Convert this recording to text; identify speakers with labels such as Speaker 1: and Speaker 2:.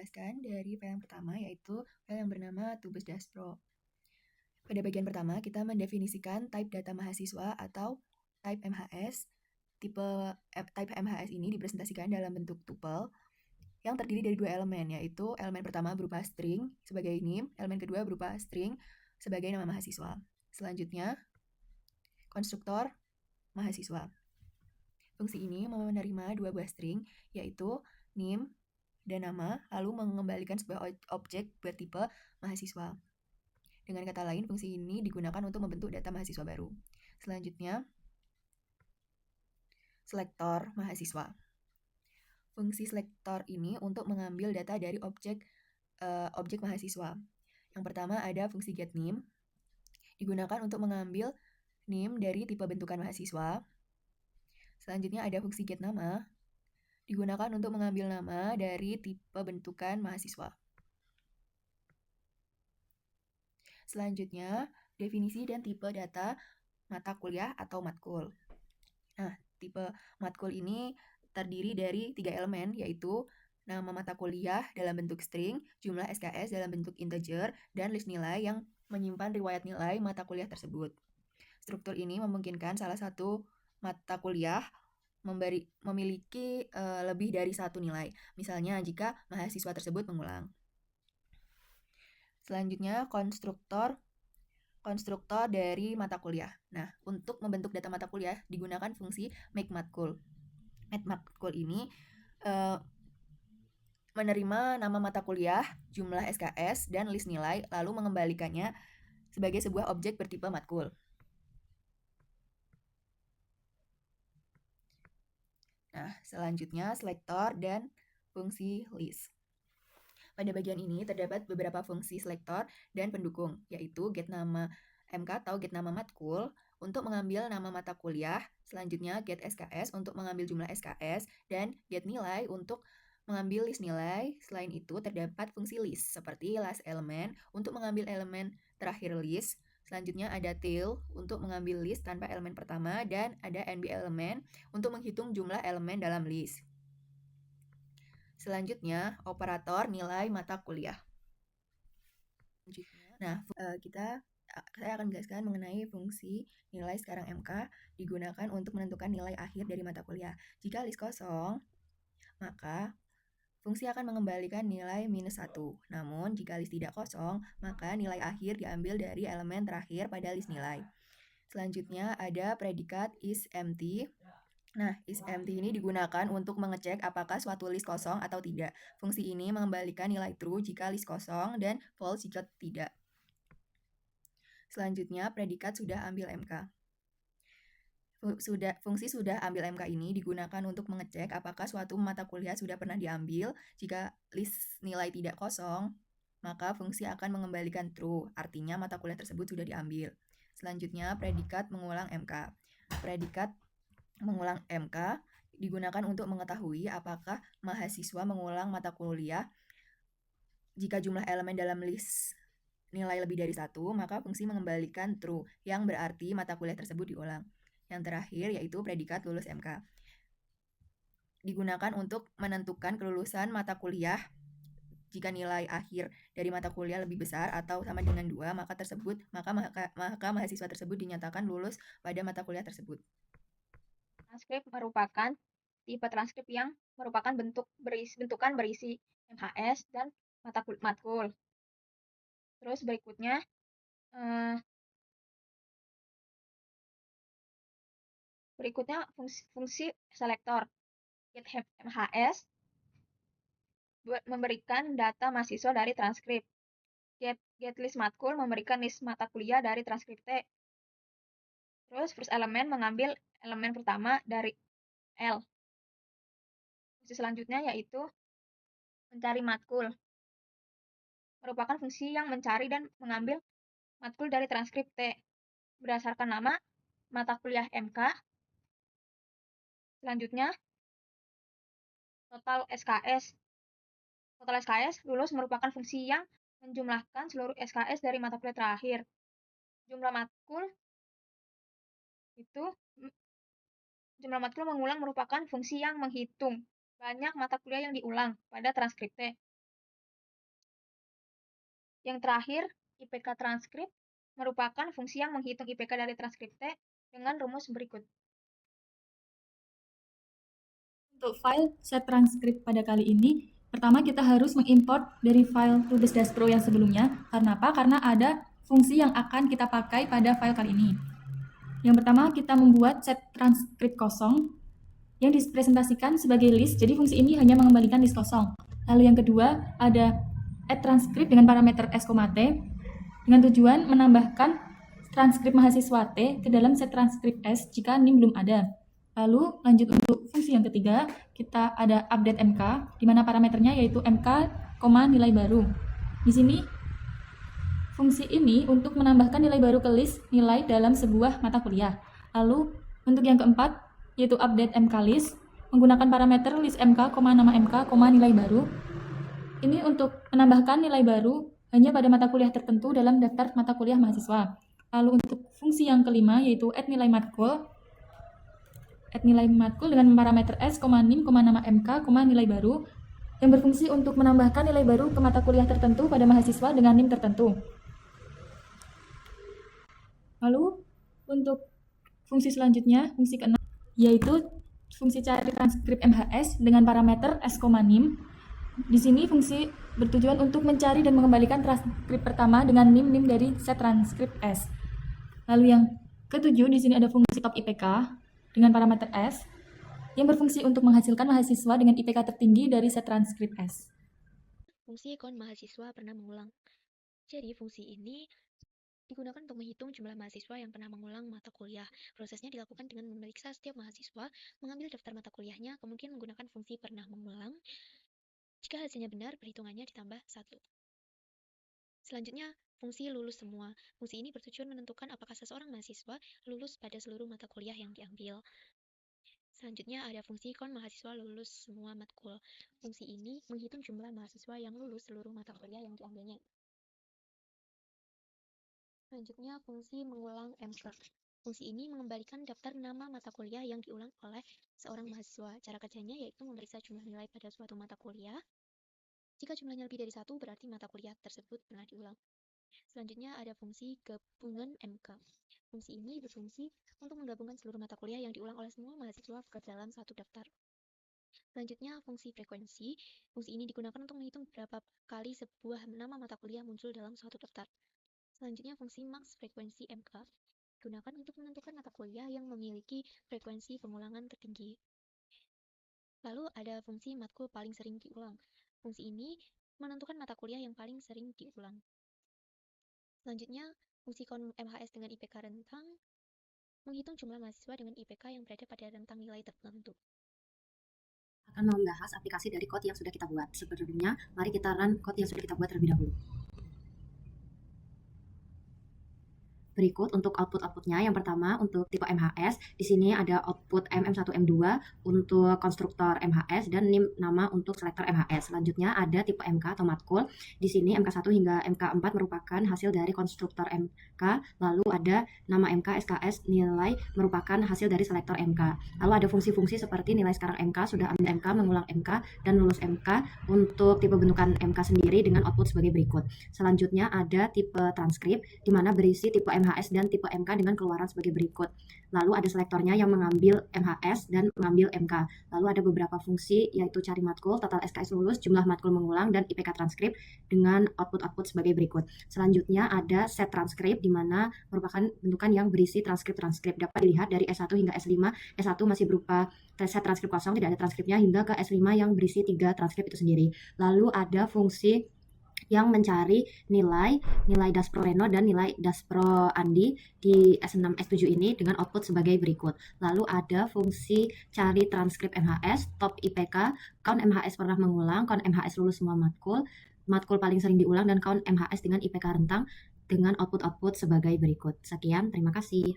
Speaker 1: menjelaskan dari file yang pertama, yaitu file yang bernama Tubes Daspro. Pada bagian pertama, kita mendefinisikan type data mahasiswa atau type MHS. Type MHS ini dipresentasikan dalam bentuk tuple yang terdiri dari dua elemen, yaitu elemen pertama berupa string sebagai name, elemen kedua berupa string sebagai nama mahasiswa. Selanjutnya, konstruktor mahasiswa. Fungsi ini menerima dua buah string, yaitu name dan nama, lalu mengembalikan sebuah objek bertipe mahasiswa. Dengan kata lain, fungsi ini digunakan untuk membentuk data mahasiswa baru. Selanjutnya, selektor mahasiswa. Fungsi selektor ini untuk mengambil data dari objek mahasiswa. Yang pertama ada fungsi getName, digunakan untuk mengambil name dari tipe bentukan mahasiswa. Selanjutnya ada fungsi getNama, digunakan untuk mengambil nama dari tipe bentukan mahasiswa. Selanjutnya, definisi dan tipe data mata kuliah atau matkul. Nah, tipe matkul ini terdiri dari 3 elemen, yaitu nama mata kuliah dalam bentuk string, jumlah SKS dalam bentuk integer, dan list nilai yang menyimpan riwayat nilai mata kuliah tersebut. Struktur ini memungkinkan salah satu mata kuliah memiliki lebih dari satu nilai, misalnya jika mahasiswa tersebut mengulang. Selanjutnya, konstruktor dari mata kuliah. Nah, untuk membentuk data mata kuliah digunakan fungsi makeMatkul. MakeMatkul ini menerima nama mata kuliah, jumlah SKS, dan list nilai, lalu mengembalikannya sebagai sebuah objek bertipe matkul. Nah, selanjutnya selektor dan fungsi list. Pada bagian ini terdapat beberapa fungsi selektor dan pendukung, yaitu getNama MK atau getNama matkul untuk mengambil nama mata kuliah, selanjutnya getSKS untuk mengambil jumlah SKS, dan getNilai untuk mengambil list nilai. Selain itu, terdapat fungsi list, seperti last element untuk mengambil elemen terakhir list. Selanjutnya ada tail untuk mengambil list tanpa elemen pertama, dan ada NB element untuk menghitung jumlah elemen dalam list. Selanjutnya, operator nilai mata kuliah. Nah, saya akan menjelaskan mengenai fungsi nilai sekarang MK digunakan untuk menentukan nilai akhir dari mata kuliah. Jika list kosong, maka fungsi akan mengembalikan nilai -1. Namun, jika list tidak kosong, maka nilai akhir diambil dari elemen terakhir pada list nilai. Selanjutnya ada predikat isEmpty. Nah, isEmpty ini digunakan untuk mengecek apakah suatu list kosong atau tidak. Fungsi ini mengembalikan nilai true jika list kosong dan false jika tidak. Selanjutnya, predikat sudah ambil MK. Fungsi sudah ambil MK ini digunakan untuk mengecek apakah suatu mata kuliah sudah pernah diambil. Jika list nilai tidak kosong, maka fungsi akan mengembalikan true, artinya mata kuliah tersebut sudah diambil. Selanjutnya, predikat mengulang MK. Predikat mengulang MK digunakan untuk mengetahui apakah mahasiswa mengulang mata kuliah. Jika jumlah elemen dalam list nilai lebih dari 1, maka fungsi mengembalikan true, yang berarti mata kuliah tersebut diulang. Yang terakhir yaitu predikat lulus MK. Digunakan untuk menentukan kelulusan mata kuliah. Jika nilai akhir dari mata kuliah lebih besar atau sama dengan 2, maka mahasiswa tersebut dinyatakan lulus pada mata kuliah tersebut.
Speaker 2: Transkrip merupakan tipe transkrip yang merupakan bentukan berisi MHS dan matkul. Terus berikutnya fungsi selektor. getMHS memberikan data mahasiswa dari transkrip. getList matkul memberikan list mata kuliah dari transkrip T. Terus first element mengambil elemen pertama dari L. Fungsi selanjutnya yaitu mencari matkul. Merupakan fungsi yang mencari dan mengambil matkul dari transkrip T berdasarkan nama mata kuliah MK. Selanjutnya, total SKS. Total SKS lulus merupakan fungsi yang menjumlahkan seluruh SKS dari mata kuliah terakhir. Jumlah matkul mengulang merupakan fungsi yang menghitung banyak mata kuliah yang diulang pada transkrip T. Yang terakhir, IPK transkrip merupakan fungsi yang menghitung IPK dari transkrip T dengan rumus berikut.
Speaker 1: Untuk file set transkrip pada kali ini, pertama kita harus mengimport dari file tubes-pro yang sebelumnya. Karena apa? Karena ada fungsi yang akan kita pakai pada file kali ini. Yang pertama, kita membuat set transkrip kosong yang dipresentasikan sebagai list. Jadi fungsi ini hanya mengembalikan list kosong. Lalu yang kedua, ada add transkrip dengan parameter s, t dengan tujuan menambahkan transkrip mahasiswa T ke dalam set transkrip S jika NIM belum ada. Lalu lanjut untuk fungsi yang ketiga, kita ada update MK, di mana parameternya yaitu MK, nilai baru. Di sini fungsi ini untuk menambahkan nilai baru ke list nilai dalam sebuah mata kuliah. Lalu untuk yang keempat, yaitu update MK list, menggunakan parameter list MK, nama MK, nilai baru. Ini untuk menambahkan nilai baru hanya pada mata kuliah tertentu dalam daftar mata kuliah mahasiswa. Lalu untuk fungsi yang kelima, yaitu add nilai matkul dengan parameter s, nim, nama MK, nilai baru, yang berfungsi untuk menambahkan nilai baru ke mata kuliah tertentu pada mahasiswa dengan NIM tertentu. Lalu untuk fungsi selanjutnya, fungsi keenam, yaitu fungsi cari transkrip MHS dengan parameter s, nim. Di sini fungsi bertujuan untuk mencari dan mengembalikan transkrip pertama dengan NIM dari set transkrip S. Lalu yang ketujuh, di sini ada fungsi top IPK dengan parameter S yang berfungsi untuk menghasilkan mahasiswa dengan IPK tertinggi dari set transkrip S.
Speaker 3: Fungsi kon mahasiswa pernah mengulang. Jadi fungsi ini digunakan untuk menghitung jumlah mahasiswa yang pernah mengulang mata kuliah. Prosesnya dilakukan dengan memeriksa setiap mahasiswa, mengambil daftar mata kuliahnya, kemudian menggunakan fungsi pernah mengulang. Jika hasilnya benar, perhitungannya ditambah 1. Selanjutnya, fungsi lulus semua. Fungsi ini bertujuan menentukan apakah seseorang mahasiswa lulus pada seluruh mata kuliah yang diambil. Selanjutnya ada fungsi kon mahasiswa lulus semua matkul. Fungsi ini menghitung jumlah mahasiswa yang lulus seluruh mata kuliah yang diambilnya. Selanjutnya fungsi mengulang MK. Fungsi ini mengembalikan daftar nama mata kuliah yang diulang oleh seorang mahasiswa. Cara kerjanya yaitu memeriksa jumlah nilai pada suatu mata kuliah. Jika jumlahnya lebih dari 1, berarti mata kuliah tersebut pernah diulang. Selanjutnya ada fungsi gabungan MK. Fungsi ini berfungsi untuk menggabungkan seluruh mata kuliah yang diulang oleh semua mahasiswa ke dalam satu daftar. Selanjutnya, fungsi frekuensi. Fungsi ini digunakan untuk menghitung berapa kali sebuah nama mata kuliah muncul dalam suatu daftar. Selanjutnya, fungsi max frekuensi MK. Digunakan untuk menentukan mata kuliah yang memiliki frekuensi pengulangan tertinggi. Lalu ada fungsi matkul paling sering diulang. Fungsi ini menentukan mata kuliah yang paling sering diulang. Selanjutnya, fungsi kon MHS dengan IPK rentang menghitung jumlah mahasiswa dengan IPK yang berada pada rentang nilai tertentu.
Speaker 4: Akan membahas aplikasi dari code yang sudah kita buat. Sebelumnya, mari kita run code yang sudah kita buat terlebih dahulu. Berikut untuk output-outputnya. Yang pertama untuk tipe MHS, di sini ada output MM1, M2 untuk konstruktor MHS dan NIM nama untuk selektor MHS. Selanjutnya ada tipe MK atau matkul. Di sini MK1 hingga MK4 merupakan hasil dari konstruktor MK. Lalu ada nama MK, SKS, nilai merupakan hasil dari selektor MK. Lalu ada fungsi-fungsi seperti nilai sekarang MK, sudah ambil MK, mengulang MK, dan lulus MK untuk tipe bentukan MK sendiri dengan output sebagai berikut. Selanjutnya ada tipe transkrip, di mana berisi tipe MHS dan tipe MK dengan keluaran sebagai berikut. Lalu ada selektornya yang mengambil MHS dan mengambil MK. Lalu ada beberapa fungsi yaitu cari matkul, total SKS lulus, jumlah matkul mengulang, dan IPK transkrip dengan output sebagai berikut. Selanjutnya ada set transkrip, di mana merupakan bentukan yang berisi transkrip dapat dilihat dari S1 hingga S5. S1 masih berupa set transkrip kosong, tidak ada transkripnya, hingga ke S5 yang berisi 3 transkrip itu sendiri. Lalu ada fungsi yang mencari nilai Daspro Reno dan nilai Daspro Andi di S6, S7 ini dengan output sebagai berikut. Lalu ada fungsi cari transkrip MHS, top IPK, count MHS pernah mengulang, count MHS lulus semua matkul paling sering diulang, dan count MHS dengan IPK rentang dengan output sebagai berikut. Sekian, terima kasih.